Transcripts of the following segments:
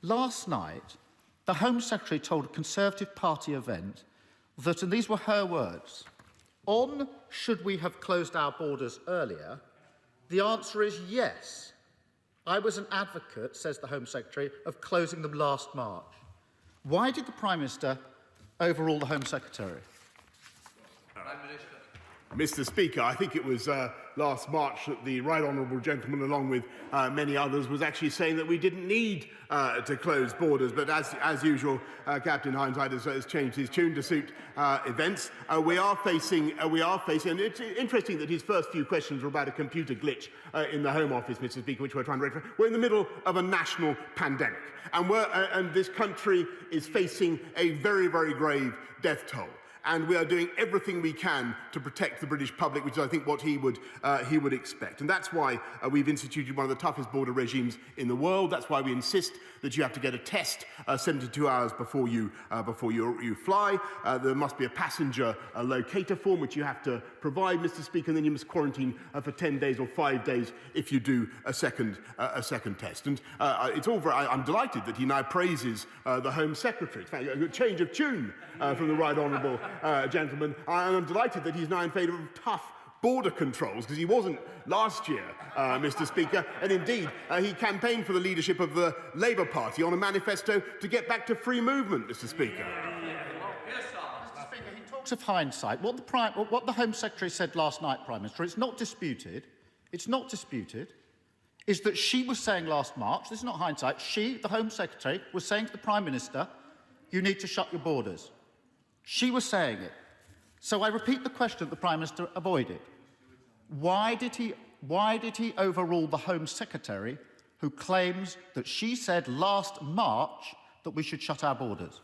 Last night, the Home Secretary told a Conservative Party event that, and these were her words, on should we have closed our borders earlier, the answer is yes. I was an advocate, says the Home Secretary, of closing them last March. Why did the Prime Minister overrule the Home Secretary? Mr. Speaker, I think it was last March that the right honourable gentleman, along with many others, was actually saying that we didn't need to close borders. But as usual, Captain Hindsight has changed his tune to suit events. We are facing, and it's interesting that his first few questions were about a computer glitch in the Home Office, Mr. Speaker, which we're trying to rectify. We're in the middle of a national pandemic, and this country is facing a very, very grave death toll. And we are doing everything we can to protect the British public, which is, I think, what he would expect. And that's why we've instituted one of the toughest border regimes in the world. That's why we insist that you have to get a test 72 hours before you fly. There must be a passenger locator form, which you have to provide, Mr. Speaker, and then you must quarantine for 10 days or 5 days if you do a second test. And I'm delighted that he now praises the Home Secretary. In fact, a change of tune from the right honourable gentleman, and I'm delighted that he's now in favour of tough border controls, because he wasn't last year, Mr. Speaker, and indeed he campaigned for the leadership of the Labour Party on a manifesto to get back to free movement, Mr. Speaker. Mr. Speaker, he talks of hindsight. What the Home Secretary said last night, Prime Minister, it's not disputed, is that she was saying last March, this is not hindsight, she, the Home Secretary, was saying to the Prime Minister, you need to shut your borders. She was saying it. So I repeat the question that the Prime Minister avoided. Why did he overrule the Home Secretary, who claims that she said last March that we should shut our borders?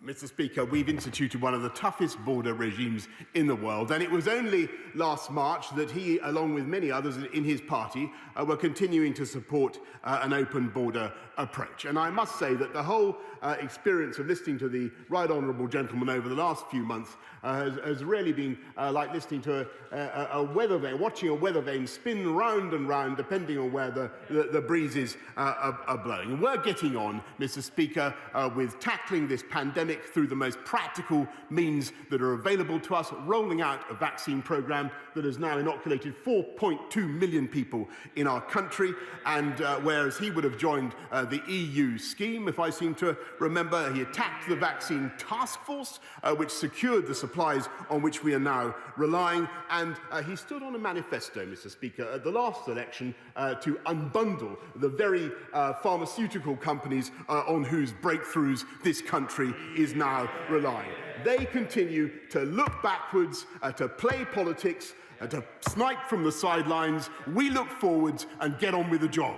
Mr. Speaker, we've instituted one of the toughest border regimes in the world, and it was only last March that he, along with many others in his party, were continuing to support an open border approach. And I must say that the whole experience of listening to the right honourable gentleman over the last few months has really been like listening to a weather vane, watching a weather vane spin round and round depending on where the breezes are blowing. And we're getting on, Mr. Speaker, with tackling this pandemic through the most practical means that are available to us, rolling out a vaccine programme that has now inoculated 4.2 million people in our country, and whereas he would have joined the EU scheme, if I seem to remember, he attacked the vaccine task force, which secured the supplies on which we are now relying, and he stood on a manifesto, Mr. Speaker, at the last election to unbundle the very pharmaceutical companies on whose breakthroughs this country is now relying. They continue to look backwards, to play politics, to snipe from the sidelines. We look forwards and get on with the job.